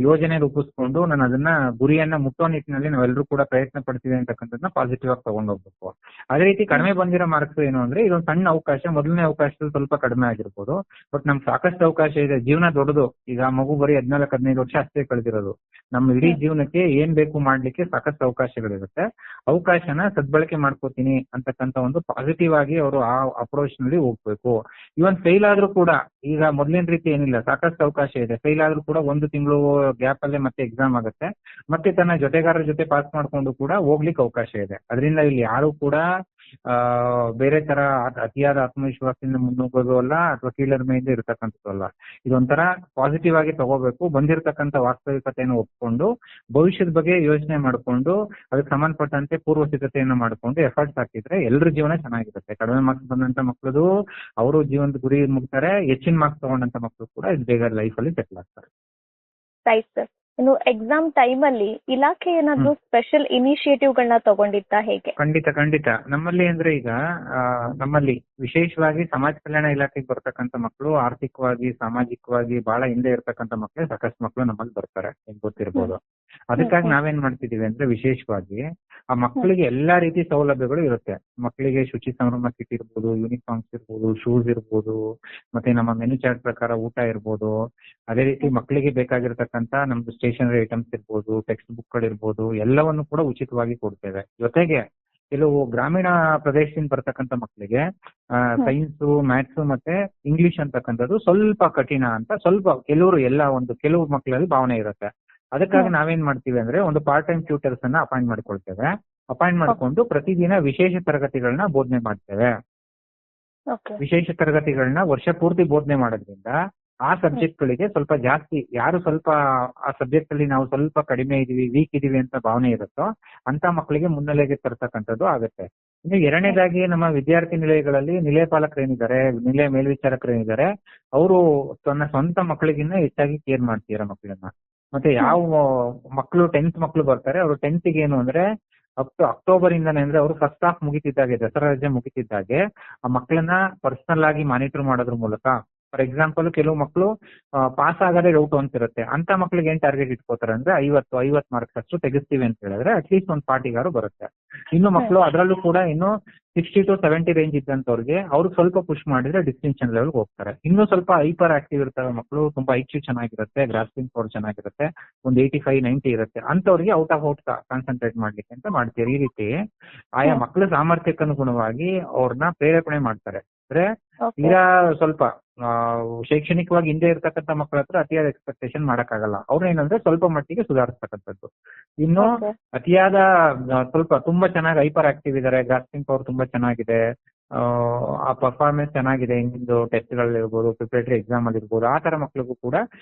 ಯೋಜನೆ ರೂಪಿಸ್ಕೊಂಡು ನಾನು ಅದನ್ನ ಗುರಿಯನ್ನ ಮುಟ್ಟೋ ನಿಟ್ಟಿನಲ್ಲಿ ನಾವೆಲ್ಲರೂ ಕೂಡ ಪ್ರಯತ್ನ ಪಡ್ತೀವಿ ಅಂತಕ್ಕಂಥದ್ದನ್ನ ಪಾಸಿಟಿವ್ ಆಗಿ ತಗೊಂಡ್ ಹೋಗ್ಬೇಕು. ಅದೇ ರೀತಿ ಕಡಿಮೆ ಬಂದಿರೋ ಮಾರ್ಕ್ಸ್ ಏನು ಅಂದ್ರೆ ಇದೊಂದು ಸಣ್ಣ ಅವಕಾಶ, ಮೊದಲನೇ ಅವಕಾಶದಲ್ಲಿ ಸ್ವಲ್ಪ ಕಡಿಮೆ ಆಗಿರ್ಬೋದು, ಬಟ್ ನಮ್ಗೆ ಸಾಕಷ್ಟು ಅವಕಾಶ ಇದೆ. ಜೀವನ ದೊಡ್ಡದು. ಈಗ ಮಗು ಬರೀ 14-15 ವರ್ಷ ಅಷ್ಟೇ ಕಳೆದಿರೋದು. ನಮ್ಮ ಇಡೀ ಜೀವನಕ್ಕೆ ಏನ್ ಬೇಕು ಮಾಡ್ಲಿಕ್ಕೆ ಸಾಕಷ್ಟು ಅವಕಾಶಗಳಿರುತ್ತೆ. ಅವಕಾಶನ ಸದ್ಬಳಕೆ ಮಾಡ್ಕೋತೀನಿ ಅಂತಕ್ಕಂಥ ಒಂದು ಪಾಸಿಟಿವ್ ಆಗಿ ಅವರು ಆ ಅಪ್ರೋಚ್ ನಲ್ಲಿ ಹೋಗ್ಬೇಕು. ಇವನ್ ಫೇಲ್ ಆದ್ರೂ ಕೂಡ ಈಗ ಮೊದಲಿನ ರೀತಿ ಏನಿಲ್ಲ, ಸಾಕಷ್ಟು ಅವಕಾಶ ಇದೆ. ಫೇಲ್ ಆದ್ರೂ ಕೂಡ 1 ತಿಂಗಳು ಗ್ಯಾಪ್ ಅಲ್ಲೇ ಮತ್ತೆ ಎಕ್ಸಾಮ್ ಆಗುತ್ತೆ, ಮತ್ತೆ ತನ್ನ ಜೊತೆಗಾರರ ಜೊತೆ ಪಾಸ್ ಮಾಡ್ಕೊಂಡು ಕೂಡ ಹೋಗ್ಲಿಕ್ಕೆ ಅವಕಾಶ ಇದೆ. ಅದರಿಂದ ಇಲ್ಲಿ ಯಾರು ಕೂಡ ಬೇರೆ ತರ ಅತಿಯಾದ ಆತ್ಮವಿಶ್ವಾಸದಿಂದ ಮುನ್ನೋಗೋದು ಅಲ್ಲ ಅಥವಾ ಕೀಳರಿಮೆಯಿಂದ ಇರತಕ್ಕಂಥದ್ದು ಅಲ್ಲ. ಇದೊಂಥರ ಪಾಸಿಟಿವ್ ಆಗಿ ತಗೋಬೇಕು. ಬಂದಿರತಕ್ಕಂಥ ವಾಸ್ತವಿಕತೆಯನ್ನು ಒಪ್ಕೊಂಡು ಭವಿಷ್ಯದ ಬಗ್ಗೆ ಯೋಚನೆ ಮಾಡ್ಕೊಂಡು ಅದಕ್ಕೆ ಸಂಬಂಧಪಟ್ಟಂತೆ ಪೂರ್ವ ಸಿದ್ಧತೆಯನ್ನು ಮಾಡ್ಕೊಂಡು ಎಫರ್ಟ್ಸ್ ಹಾಕಿದ್ರೆ ಎಲ್ಲರ ಜೀವನ ಚೆನ್ನಾಗಿರುತ್ತೆ. ಕಡಿಮೆ ಮಾರ್ಕ್ಸ್ ಬಂದಂತ ಮಕ್ಕಳದು ಅವರು ಜೀವನದ ಗುರಿ ಮುಗ್ತಾರೆ, ಹೆಚ್ಚಿನ ಮಾರ್ಕ್ಸ್ ತಗೊಂಡಂತ ಮಕ್ಕಳು ಕೂಡ ಬೇಗ ಲೈಫ್ ಅಲ್ಲಿ ಸೆಟ್ಲ್ ಆಗ್ತಾರೆ. Right sir. ಇನ್ನು ಎಕ್ಸಾಮ್ ಟೈಮ್ ಅಲ್ಲಿ ಇಲಾಖೆ ಏನಾದ್ರು ಸ್ಪೆಷಲ್ ಇನಿಷಿಯೇಟಿವ್ ಗಳನ್ನ ತಗೊಂಡಿತ್ತಾ ಹೇಗೆ? ಖಂಡಿತ ನಮ್ಮಲ್ಲಿ ಅಂದ್ರೆ ಈಗ ನಮ್ಮಲ್ಲಿ ವಿಶೇಷವಾಗಿ ಸಮಾಜ ಕಲ್ಯಾಣ ಇಲಾಖೆಗೆ ಬರ್ತಕ್ಕಂಥ ಮಕ್ಕಳು ಆರ್ಥಿಕವಾಗಿ ಸಾಮಾಜಿಕವಾಗಿ ಬಹಳ ಹಿಂದೆ ಇರ್ತಕ್ಕಂಥ ಮಕ್ಕಳೇ ಸಾಕಷ್ಟು ಮಕ್ಕಳು ನಮ್ಮಲ್ಲಿ ಬರ್ತಾರೆ, ನಿಮ್ಗೆ ಗೊತ್ತಿರ್ಬೋದು. ಅದಕ್ಕಾಗಿ ನಾವೇನ್ ಮಾಡ್ತಿದೀವಿ ಅಂದ್ರೆ ವಿಶೇಷವಾಗಿ ಆ ಮಕ್ಕಳಿಗೆ ಎಲ್ಲಾ ರೀತಿ ಸೌಲಭ್ಯಗಳು ಇರುತ್ತೆ. ಮಕ್ಕಳಿಗೆ ಶುಚಿ ಸಂಭ್ರಮ ಕಿಟ್ ಇರ್ಬೋದು, ಯೂನಿಫಾರ್ಮ್ಸ್ ಇರ್ಬೋದು, ಶೂಸ್ ಇರ್ಬೋದು, ಮತ್ತೆ ನಮ್ಮ ಮೆನು ಚಾರ್ಟ್ ಪ್ರಕಾರ ಊಟ ಇರ್ಬೋದು. ಅದೇ ರೀತಿ ಮಕ್ಕಳಿಗೆ ಬೇಕಾಗಿರ್ತಕ್ಕಂಥ ನಮ್ದು ಸ್ಟೇಷನರಿ ಐಟಮ್ಸ್ ಇರ್ಬೋದು, ಟೆಕ್ಸ್ಟ್ ಬುಕ್ ಗಳಿರ್ಬೋದು, ಎಲ್ಲವನ್ನು ಕೂಡ ಉಚಿತವಾಗಿ ಕೊಡ್ತೇವೆ. ಜೊತೆಗೆ ಕೆಲವು ಗ್ರಾಮೀಣ ಪ್ರದೇಶದಿಂದ ಬರ್ತಕ್ಕಂಥ ಮಕ್ಕಳಿಗೆ ಸೈನ್ಸ್, ಮ್ಯಾಥ್ಸ್ ಮತ್ತೆ ಇಂಗ್ಲಿಷ್ ಅಂತಕ್ಕಂಥದ್ದು ಸ್ವಲ್ಪ ಕಠಿಣ ಅಂತ ಸ್ವಲ್ಪ ಕೆಲವು ಮಕ್ಕಳಲ್ಲಿ ಭಾವನೆ ಇರುತ್ತೆ. ಅದಕ್ಕಾಗಿ ನಾವೇನ್ ಮಾಡ್ತೀವಿ ಅಂದ್ರೆ ಒಂದು ಪಾರ್ಟ್ ಟೈಮ್ ಟ್ಯೂಟರ್ಸ್ ಅನ್ನ ಅಪಾಯಿಂಟ್ ಮಾಡ್ಕೊಳ್ತೇವೆ. ಅಪಾಯಿಂಟ್ ಮಾಡ್ಕೊಂಡು ಪ್ರತಿದಿನ ವಿಶೇಷ ತರಗತಿಗಳನ್ನ ಬೋಧನೆ ಮಾಡ್ತೇವೆ. ವಿಶೇಷ ತರಗತಿಗಳನ್ನ ವರ್ಷ ಪೂರ್ತಿ ಬೋಧನೆ ಮಾಡೋದ್ರಿಂದ ಆ ಸಬ್ಜೆಕ್ಟ್ ಗಳಿಗೆ ಸ್ವಲ್ಪ ಜಾಸ್ತಿ, ಯಾರು ಸ್ವಲ್ಪ ಆ ಸಬ್ಜೆಕ್ಟ್ ಅಲ್ಲಿ ನಾವು ಸ್ವಲ್ಪ ಕಡಿಮೆ ಇದೀವಿ, ವೀಕ್ ಇದೀವಿ ಅಂತ ಭಾವನೆ ಇರುತ್ತೋ ಅಂತ ಮಕ್ಕಳಿಗೆ ಮುನ್ನೆಲೆಗೆ ತರ್ತಕ್ಕಂಥದ್ದು ಆಗುತ್ತೆ. ಇನ್ನು ಎರಡನೇದಾಗಿ ನಮ್ಮ ವಿದ್ಯಾರ್ಥಿ ನಿಲಯಗಳಲ್ಲಿ ನಿಲಯ ಪಾಲಕರೇನಿದ್ದಾರೆ, ನಿಲಯ ಮೇಲ್ವಿಚಾರಕರೇನಿದ್ದಾರೆ, ಅವರು ತನ್ನ ಸ್ವಂತ ಮಕ್ಕಳಿಗಿನ್ನ ಹೆಚ್ಚಾಗಿ ಕೇರ್ ಮಾಡ್ತೀರ ಮಕ್ಕಳನ್ನ. ಮತ್ತೆ ಯಾವ ಮಕ್ಕಳು 10th ಮಕ್ಕಳು ಬರ್ತಾರೆ, ಅವರು 10th ಏನು ಅಂದ್ರೆ ಅಕ್ಟೋಬರ್ ಇಂದಾನೆ ಅಂದ್ರೆ ಅವರು ಫಸ್ಟ್ ಹಾಫ್ ಮುಗಿತಿದ್ದಾಗೆ, ದಸರಾ ರಜೆ ಮುಗಿತಿದ್ದಾಗೆ ಆ ಮಕ್ಕಳನ್ನ ಪರ್ಸನಲ್ ಆಗಿ ಮಾನಿಟರ್ ಮಾಡೋದ್ರ ಮೂಲಕ, ಫಾರ್ ಎಕ್ಸಾಂಪಲ್ ಕೆಲವು ಮಕ್ಕಳು ಪಾಸ್ ಆಗೋದೇ ಡೌಟ್ ಅಂತಿರುತ್ತೆ, ಅಂತ ಮಕ್ಳಿಗೆ ಏನ್ ಟಾರ್ಗೆಟ್ ಇಟ್ಕೋತಾರೆ ಅಂದ್ರೆ 50 ಮಾರ್ಕ್ಸ್ ಅಷ್ಟು ತೆಗಿಸ್ತೀವಿ ಅಂತ ಹೇಳಿದ್ರೆ ಅಟ್ಲೀಸ್ಟ್ ಒಂದು 40 ಬರುತ್ತೆ. ಇನ್ನು ಮಕ್ಕಳು ಅದರಲ್ಲೂ ಕೂಡ ಇನ್ನು 60 to 70 ರೇಂಜ್ ಇದ್ದಂತವ್ರಿಗೆ ಅವ್ರಿಗೆ ಸ್ವಲ್ಪ ಪುಷ್ ಮಾಡಿದ್ರೆ ಡಿಸ್ಟಿಂಕ್ಷನ್ ಲೆವೆಲ್ ಹೋಗ್ತಾರೆ. ಇನ್ನು ಸ್ವಲ್ಪ ಹೈಪರ್ ಆಕ್ಟಿವ್ ಇರ್ತಾರೆ ಮಕ್ಕಳು, ತುಂಬಾ ಐಕ್ಯೂ ಚೆನ್ನಾಗಿರುತ್ತೆ, ಗ್ರಾಸ್ಪಿಂಗ್ ಪವರ್ ಚೆನ್ನಾಗಿರುತ್ತೆ, ಒಂದು 85-90 ಇರುತ್ತೆ, ಅಂತವ್ರಿಗೆ ಔಟ್ ಆಫ್ ಔಟ್ ಕಾನ್ಸಂಟ್ರೇಟ್ ಮಾಡ್ಲಿಕ್ಕೆ ಅಂತ ಮಾಡ್ತೀರಿ. ಈ ರೀತಿ ಆಯಾ ಮಕ್ಕಳ ಸಾಮರ್ಥ್ಯಕ್ಕೆ ಅನುಗುಣವಾಗಿ ಅವ್ರನ್ನ ಪ್ರೇರೇಪಣೆ ಮಾಡ್ತಾರೆ. ಅಂದ್ರೆ ತೀರಾ ಸ್ವಲ್ಪ ಶೈಕ್ಷಣಿಕವಾಗಿ ಹಿಂದೆ ಇರ್ತಕ್ಕಂಥ ಮಕ್ಕಳ ಹತ್ರ ಅತಿಯಾದ ಎಕ್ಸ್ಪೆಕ್ಟೇಷನ್ ಮಾಡಕ್ಕಾಗಲ್ಲ. ಅವ್ರೇನಂದ್ರೆ ಸ್ವಲ್ಪ ಮಟ್ಟಿಗೆ ಸುಧಾರಿಸ್ತಕ್ಕಂಥದ್ದು. ಇನ್ನು ಅತಿಯಾದ ಸ್ವಲ್ಪ ತುಂಬಾ ಚೆನ್ನಾಗಿ ಹೈಪರ್ ಆಕ್ಟಿವ್ ಇದಾರೆ, ಗ್ರಾಸ್ಪಿಂಗ್ ಪವರ್ ತುಂಬಾ ಚೆನ್ನಾಗಿದೆ, ಆ ಪರ್ಫಾರ್ಮೆನ್ಸ್ ಚೆನ್ನಾಗಿದೆ, ಇಂದು ಟೆಸ್ಟ್ ಗಳಿರ್ಬೋದು, ಪ್ರಿಪರೇಟರಿ ಎಕ್ಸಾಮ್ ಅಲ್ಲಿ ಇರ್ಬೋದು, ಆ ತರ ಮಕ್ಕಳಿಗೂ ಕೂಡ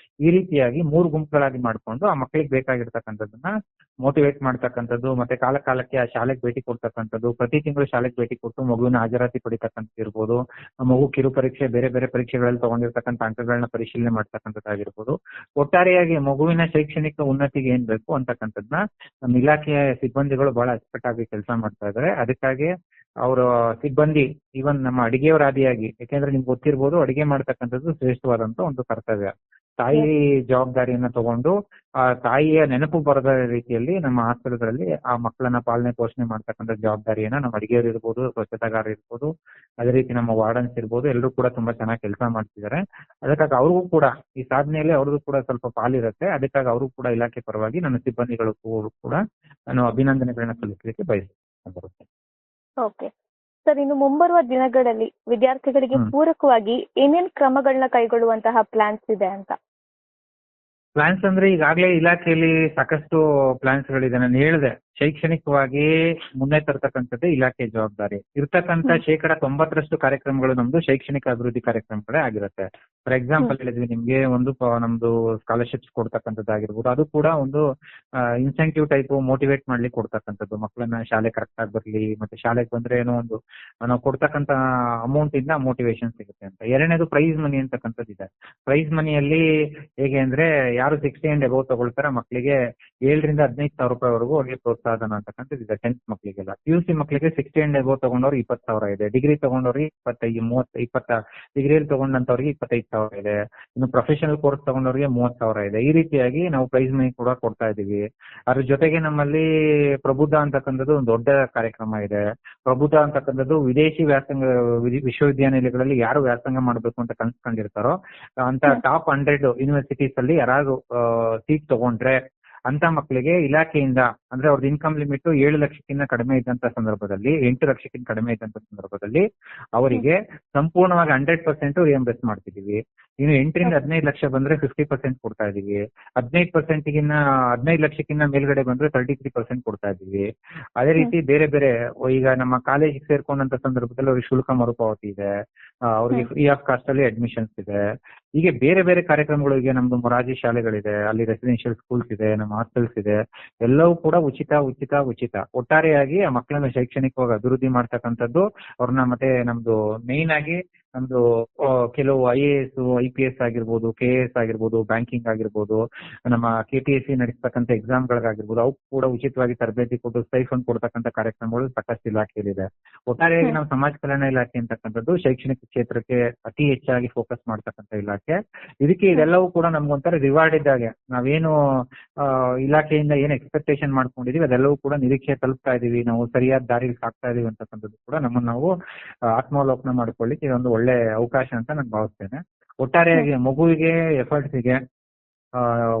ಈ ರೀತಿಯಾಗಿ 3 ಗುಂಪುಗಳಾಗಿ ಮಾಡ್ಕೊಂಡು ಆ ಮಕ್ಕಳಿಗೆ ಬೇಕಾಗಿರ್ತಕ್ಕಂಥದ್ದನ್ನ ಮೋಟಿವೇಟ್ ಮಾಡ್ತಕ್ಕಂಥದ್ದು, ಮತ್ತೆ ಕಾಲಕ್ಕೆ ಆ ಶಾಲೆಗೆ ಭೇಟಿ ಕೊಡ್ತಕ್ಕಂಥದ್ದು, ಪ್ರತಿ ತಿಂಗಳು ಶಾಲೆಗೆ ಭೇಟಿ ಕೊಟ್ಟು ಮಗುವಿನ ಹಾಜರಾತಿ ಪಡಿತಕ್ಕಂಥದ್ದು ಇರ್ಬೋದು, ಮಗು ಕಿರು ಪರೀಕ್ಷೆ ಬೇರೆ ಬೇರೆ ಪರೀಕ್ಷೆಗಳಲ್ಲಿ ತಗೊಂಡಿರ್ತಕ್ಕಂಥ ಅಂಕಗಳನ್ನ ಪರಿಶೀಲನೆ ಮಾಡ್ತಕ್ಕಂಥದ್ದಾಗಿರ್ಬೋದು. ಒಟ್ಟಾರೆಯಾಗಿ ಮಗುವಿನ ಶೈಕ್ಷಣಿಕ ಉನ್ನತಿಗೆ ಏನ್ ಬೇಕು ಅಂತಕ್ಕಂಥದ್ದನ್ನ ನಮ್ಮ ಇಲಾಖೆಯ ಸಿಬ್ಬಂದಿಗಳು ಬಹಳ ಅಚ್ಚುಕಟ್ಟಾಗಿ ಕೆಲಸ ಮಾಡ್ತಾ ಇದ್ದಾರೆ. ಅದಕ್ಕಾಗಿ ಅವರ ಸಿಬ್ಬಂದಿ ಈವನ್ ನಮ್ಮ ಅಡಿಗೆಯವರಾದಿಯಾಗಿ, ಯಾಕೆಂದ್ರೆ ನಿಮ್ಗೆ ಗೊತ್ತಿರ್ಬೋದು ಅಡಿಗೆ ಮಾಡ್ತಕ್ಕಂಥದ್ದು ಶ್ರೇಷ್ಠವಾದಂತ ಒಂದು ಕರ್ತವ್ಯ. ತಾಯಿ ಜವಾಬ್ದಾರಿಯನ್ನ ತಗೊಂಡು ಆ ತಾಯಿಯ ನೆನಪು ಬರದ ರೀತಿಯಲ್ಲಿ ನಮ್ಮ ಹಾಸ್ಟೆಲ್ಗಳಲ್ಲಿ ಆ ಮಕ್ಕಳನ್ನ ಪಾಲನೆ ಪೋಷಣೆ ಮಾಡ್ತಕ್ಕಂಥ ಜವಾಬ್ದಾರಿಯನ್ನ ನಮ್ಮ ಅಡಿಗೆಯವರು ಇರ್ಬೋದು, ಸ್ವಚ್ಛತಾಗಾರ ಇರ್ಬೋದು, ಅದೇ ರೀತಿ ನಮ್ಮ ವಾರ್ಡನ್ಸ್ ಇರ್ಬೋದು, ಎಲ್ಲರೂ ಕೂಡ ತುಂಬಾ ಚೆನ್ನಾಗಿ ಕೆಲಸ ಮಾಡ್ತಿದ್ದಾರೆ. ಅದಕ್ಕಾಗಿ ಅವ್ರಿಗೂ ಕೂಡ ಈ ಸಾಧನೆಯಲ್ಲಿ ಅವ್ರಿಗೂ ಕೂಡ ಸ್ವಲ್ಪ ಪಾಲಿರುತ್ತೆ. ಅದಕ್ಕಾಗಿ ಅವರು ಕೂಡ ಇಲಾಖೆ ಪರವಾಗಿ ನನ್ನ ಸಿಬ್ಬಂದಿಗಳು ಕೂಡ ನಾನು ಅಭಿನಂದನೆಗಳನ್ನ ಸಲ್ಲಿಸಲಿಕ್ಕೆ ಬಯಸುತ್ತೆ. ಓಕೆ ಸರ್, ಇನ್ನು ಮುಂಬರುವ ದಿನಗಳಲ್ಲಿ ವಿದ್ಯಾರ್ಥಿಗಳಿಗೆ ಪೂರಕವಾಗಿ ಏನೇನ್ ಕ್ರಮಗಳನ್ನ ಕೈಗೊಳ್ಳುವಂತಹ ಪ್ಲಾನ್ಸ್ ಇದೆ ಅಂತ? ಪ್ಲಾನ್ಸ್ ಅಂದ್ರೆ ಈಗಾಗಲೇ ಇಲಾಖೆಯಲ್ಲಿ ಸಾಕಷ್ಟು ಪ್ಲಾನ್ಸ್ ಗಳಿದೆ. ನಾನು ಹೇಳಿದೆ, ಶೈಕ್ಷಣಿಕವಾಗಿ ಮುನ್ನೆ ತರ್ತಕ್ಕಂಥದ್ದೇ ಇಲಾಖೆ ಜವಾಬ್ದಾರಿ. ಇರ್ತಕ್ಕಂಥ 90% ಕಾರ್ಯಕ್ರಮಗಳು ನಮ್ದು ಶೈಕ್ಷಣಿಕ ಅಭಿವೃದ್ಧಿ ಕಾರ್ಯಕ್ರಮಗಳೇ ಆಗಿರುತ್ತೆ. ಫಾರ್ ಎಕ್ಸಾಂಪಲ್ ಹೇಳಿದ್ವಿ ನಿಮ್ಗೆ ನಮ್ದು ಸ್ಕಾಲರ್ಶಿಪ್ಸ್ ಕೊಡ್ತಕ್ಕಂಥದ್ದಾಗಿರ್ಬೋದು, ಅದು ಕೂಡ ಒಂದು ಇನ್ಸೆಂಟಿವ್ ಟೈಪ್ ಮೋಟಿವೇಟ್ ಮಾಡ್ಲಿಕ್ಕೆ ಕೊಡ್ತಕ್ಕಂಥದ್ದು, ಮಕ್ಕಳನ್ನ ಶಾಲೆ ಕರೆಕ್ಟ್ ಆಗಿ ಬರ್ಲಿ, ಮತ್ತೆ ಶಾಲೆಗೆ ಬಂದ್ರೆ ಏನೋ ಒಂದು ನಾವು ಕೊಡ್ತಕ್ಕಂಥ ಅಮೌಂಟ್ ಇಂದ ಮೋಟಿವೇಶನ್ ಸಿಗುತ್ತೆ ಅಂತ. ಎರಡನೇದು ಪ್ರೈಸ್ ಮನಿ ಅಂತಕ್ಕಂಥದ್ದು ಇದೆ. ಪ್ರೈಸ್ ಮನಿಯಲ್ಲಿ ಹೇಗೆ ಅಂದ್ರೆ ಯಾರು 60 and above ತಗೊಳ್ತಾರೆ ಮಕ್ಕಳಿಗೆ 7,000 to 15,000 ರೂಪಾಯಿವರೆಗೂ ಅವ್ರಿಗೆ ಪ್ರೋತ್ಸಾಹನ ಅಂತಕ್ಕಂಥದ್ದು ಇದೆ 10th ಮಕ್ಕಳಿಗೆಲ್ಲ. PUC ಮಕ್ಕಳಿಗೆ 60 and above ತಗೊಂಡವ್ರು 20,000 ಇದೆ, ಡಿಗ್ರಿ ತಗೊಂಡವ್ರಿಗೆ 25-30 ಡಿಗ್ರಿಯಲ್ಲಿ ತಗೊಂಡಂತವ್ರಿಗೆ 25,000 ಇದೆ, ಇನ್ನು ಪ್ರೊಫೆಷನಲ್ ಕೋರ್ಸ್ ತಗೊಂಡವ್ರಿಗೆ 30,000 ಇದೆ. ಈ ರೀತಿಯಾಗಿ ನಾವು ಪ್ರೈಸ್ ಮನಿ ಕೂಡ ಕೊಡ್ತಾ ಇದೀವಿ. ಅದ್ರ ಜೊತೆಗೆ ನಮ್ಮಲ್ಲಿ ಪ್ರಬುದ್ಧ ಅಂತಕ್ಕಂಥದ್ದು ಒಂದು ದೊಡ್ಡ ಕಾರ್ಯಕ್ರಮ ಇದೆ. ಪ್ರಬುದ್ಧ ಅಂತಕ್ಕಂಥದ್ದು ವಿದೇಶಿ ವಿಶ್ವವಿದ್ಯಾನಿಲಯಗಳಲ್ಲಿ ಯಾರು ವ್ಯಾಸಂಗ ಮಾಡಬೇಕು ಅಂತ ಕನ್ಸ್ಕೊಂಡಿರ್ತಾರೋ ಅಂತ ಟಾಪ್ 100 ಯೂನಿವರ್ಸಿಟೀಸ್ ಅಲ್ಲಿ ಯಾರು ಸೀಟ್ ತಗೊಂಡ್ರೆ ಅಂತ ಮಕ್ಕಳಿಗೆ ಇಲಾಖೆಯಿಂದ ಅಂದ್ರೆ ಅವ್ರದ್ದು ಇನ್ಕಮ್ ಲಿಮಿಟ್ 7 ಲಕ್ಷಕ್ಕಿಂತ ಕಡಿಮೆ ಇದ್ದಂತ ಸಂದರ್ಭದಲ್ಲಿ, 8 ಲಕ್ಷಕ್ಕಿಂತ ಕಡಿಮೆ ಇದ್ದಂತ ಸಂದರ್ಭದಲ್ಲಿ ಅವರಿಗೆ ಸಂಪೂರ್ಣವಾಗಿ 100% ರಿಯಂಬರ್ಸ್ ಮಾಡ್ತಿದೀವಿ. ಇನ್ನು 8 ರಿಂದ 15 ಲಕ್ಷ ಬಂದ್ರೆ 50% ಕೊಡ್ತಾ ಇದೀವಿ. 15 ಲಕ್ಷಕ್ಕಿಂತ ಮೇಲ್ಗಡೆ ಬಂದ್ರೆ 33% ಕೊಡ್ತಾ ಇದೀವಿ. ಅದೇ ರೀತಿ ಬೇರೆ ಬೇರೆ ಈಗ ನಮ್ಮ ಕಾಲೇಜಿಗೆ ಸೇರ್ಕೊಂಡಂತ ಸಂದರ್ಭದಲ್ಲಿ ಅವ್ರಿಗೆ ಶುಲ್ಕ ಮರುಪಾವತಿ ಇದೆ, ಅವ್ರಿಗೆ ಫ್ರೀ ಆಫ್ ಕಾಸ್ಟ್ ಅಲ್ಲಿ ಅಡ್ಮಿಷನ್ಸ್ ಇದೆ. ಹೀಗೆ ಬೇರೆ ಬೇರೆ ಕಾರ್ಯಕ್ರಮಗಳು. ಈಗ ನಮ್ದು ಮೊರಾರ್ಜಿ ಶಾಲೆಗಳಿದೆ, ಅಲ್ಲಿ ರೆಸಿಡೆನ್ಷಿಯಲ್ ಸ್ಕೂಲ್ಸ್ ಇದೆ, ನಮ್ಮ ಹಾಸ್ಟೆಲ್ಸ್ ಇದೆ, ಎಲ್ಲವೂ ಕೂಡ ಉಚಿತ. ಒಟ್ಟಾರೆಯಾಗಿ ಆ ಮಕ್ಕಳನ್ನ ಶೈಕ್ಷಣಿಕವಾಗಿ ಅಭಿವೃದ್ಧಿ ಮಾಡ್ತಕ್ಕಂಥದ್ದು ಅವ್ರನ್ನ. ಮತ್ತೆ ನಮ್ದು ಮೇನ್ ಆಗಿ ನಮ್ದು ಕೆಲವು IAS, IPS ಆಗಿರ್ಬೋದು, KAS ಆಗಿರ್ಬೋದು, ಬ್ಯಾಂಕಿಂಗ್ ಆಗಿರ್ಬೋದು, ನಮ್ಮ KPSC ನಡೆಸ್ತಕ್ಕಂಥ ಎಕ್ಸಾಮ್ಗಳಿಗಾಗಿರ್ಬೋದು, ಅವು ಕೂಡ ಉಚಿತವಾಗಿ ತರಬೇತಿ ಕೊಟ್ಟು ಸ್ಟೈಫಂಡ್ ಕೊಡ್ತಕ್ಕಂಥ ಕಾರ್ಯಕ್ರಮಗಳು ಸಾಕಷ್ಟು ಇಲಾಖೆಯಲ್ಲಿದೆ. ಒಟ್ಟಾರೆಯಾಗಿ ನಾವು ಸಮಾಜ ಕಲ್ಯಾಣ ಇಲಾಖೆ ಅಂತಕ್ಕಂಥದ್ದು ಶೈಕ್ಷಣಿಕ ಕ್ಷೇತ್ರಕ್ಕೆ ಅತಿ ಹೆಚ್ಚಾಗಿ ಫೋಕಸ್ ಮಾಡ್ತಕ್ಕಂಥ ಇಲಾಖೆ. ಇದೆಲ್ಲವೂ ಕೂಡ ನಮ್ಗೊಂಥರ ರಿವಾರ್ಡ್ ಇದ್ದಾಗೆ. ನಾವೇನು ಇಲಾಖೆಯಿಂದ ಏನ್ ಎಕ್ಸ್ಪೆಕ್ಟೇಷನ್ ಮಾಡ್ಕೊಂಡಿದೀವಿ ಅದೆಲ್ಲವೂ ಕೂಡ ನಿರೀಕ್ಷೆ ತಲುಪ್ತಾ ಇದೀವಿ, ನಾವು ಸರಿಯಾದ ದಾರಿಲಿ ಸಾಕ್ತಾ ಇದೀವಿ ಅಂತಕ್ಕಂಥದ್ದು ಕೂಡ ನಮ್ಮನ್ನು ನಾವು ಆತ್ಮಾವಲೋಕನ ಮಾಡ್ಕೊಳ್ಳಿಕ್ಕೆ ಇದೊಂದು ಒಳ್ಳೆ ಅವಕಾಶ ಅಂತ ನಾನು ಭಾವಿಸ್ತೇನೆ. ಒಟ್ಟಾರೆಯಾಗಿ ಮಗುವಿಗೆ ಎಫರ್ಟ್ಸಿಗೆ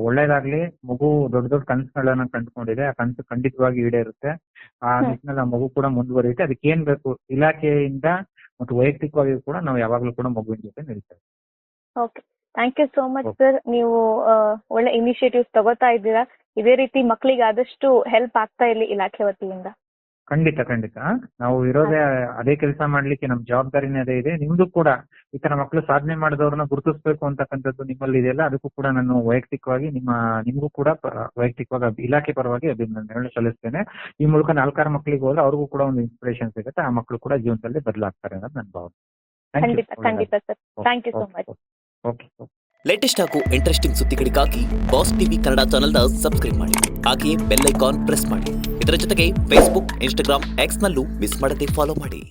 ಒಳ್ಳೇದಾಗ್ಲಿ. ಮಗು ದೊಡ್ಡ ದೊಡ್ಡ ಕನಸುಗಳನ್ನ ಕಂಡುಕೊಂಡಿದೆ, ಆ ಕನಸು ಖಂಡಿತವಾಗಿ ಈಡೇರುತ್ತೆ. ಆ ನಿಟ್ಟಿನಲ್ಲಿ ಆ ಮಗು ಕೂಡ ಮುಂದುವರಿಯುತ್ತೆ. ಅದಕ್ಕೆ ಏನ್ ಬೇಕು ಇಲಾಖೆಯಿಂದ ಮತ್ತು ವೈಯಕ್ತಿಕವಾಗಿ ಕೂಡ ನಾವು ಯಾವಾಗ್ಲೂ ಕೂಡ ಮಗುವಿನ ಜೊತೆ ನಿಲ್ತೇವೆ. Okay, thank you so much sir. ನೀವು ಒಳ್ಳೆ ಇನಿಷಿಯೇಟಿವ್ಸ್ ತಗೋತಾ ಇದ್ದೀರಾ. ಇದೇ ರೀತಿ ಮಕ್ಕಳಿಗೆ ಆದಷ್ಟು ಹೆಲ್ಪ್ ಆಗ್ತಾ ಇರಲಿ ಇಲಾಖೆ ವತಿಯಿಂದ. ಖಂಡಿತ ನಾವು ಇರೋದೇ ಅದೇ ಕೆಲಸ ಮಾಡ್ಲಿಕ್ಕೆ, ನಮ್ ಜವಾಬ್ದಾರಿನೇ ಅದೇ ಇದೆ. ನಿಮ್ದು ಕೂಡ ಈ ತರ ಮಕ್ಕಳು ಸಾಧನೆ ಮಾಡಿದವ್ರನ್ನ ಗುರುತಿಸ್ಬೇಕು ಅಂತಕ್ಕಂಥದ್ದು ನಿಮ್ಮಲ್ಲಿ ಇದೆಯಲ್ಲ, ಅದಕ್ಕೂ ಕೂಡ ನಾನು ವೈಯಕ್ತಿಕವಾಗಿ ನಿಮ್ಗೂ ಕೂಡ ವೈಯಕ್ತಿಕವಾಗಿ ಇಲಾಖೆ ಪರವಾಗಿ ಅಭಿನಂದನೆಗಳನ್ನ ಸಲ್ಲಿಸ್ತೇನೆ. ಈ ಮೂಲಕ 4-6 ಮಕ್ಕಳಿಗೆ ಹೋದ್ರೆ ಅವ್ರಿಗೂ ಕೂಡ ಒಂದು ಇನ್ಸ್ಪಿರೇಷನ್ ಸಿಗುತ್ತೆ, ಆ ಮಕ್ಕಳು ಕೂಡ ಜೀವನದಲ್ಲಿ ಬದಲಾಗ್ತಾರೆ ಅನ್ನೋದು ನನ್ನ ಭಾವನೆ. ಖಂಡಿತ sir. Thank you so much. Okay. Latest ಹಾಗೂ ಇಂಟ್ರೆಸ್ಟಿಂಗ್ ಸುದ್ದಿಗಳಿಗಾಗಿ ಬಾಸ್ ಟಿವಿ ಕನ್ನಡ ಚಾನೆಲ್ನ ಸಬ್ಸ್ಕ್ರೈಬ್ ಮಾಡಿ, ಹಾಗೆಯೇ ಬೆಲ್ ಐಕಾನ್ ಪ್ರೆಸ್ ಮಾಡಿ. ಇದರ ಜೊತೆಗೆ ಫೇಸ್ಬುಕ್, ಇನ್ಸ್ಟಾಗ್ರಾಮ್, ಎಕ್ಸ್ ನಲ್ಲೂ ಮಿಸ್ ಮಾಡದೆ ಫಾಲೋ ಮಾಡಿ.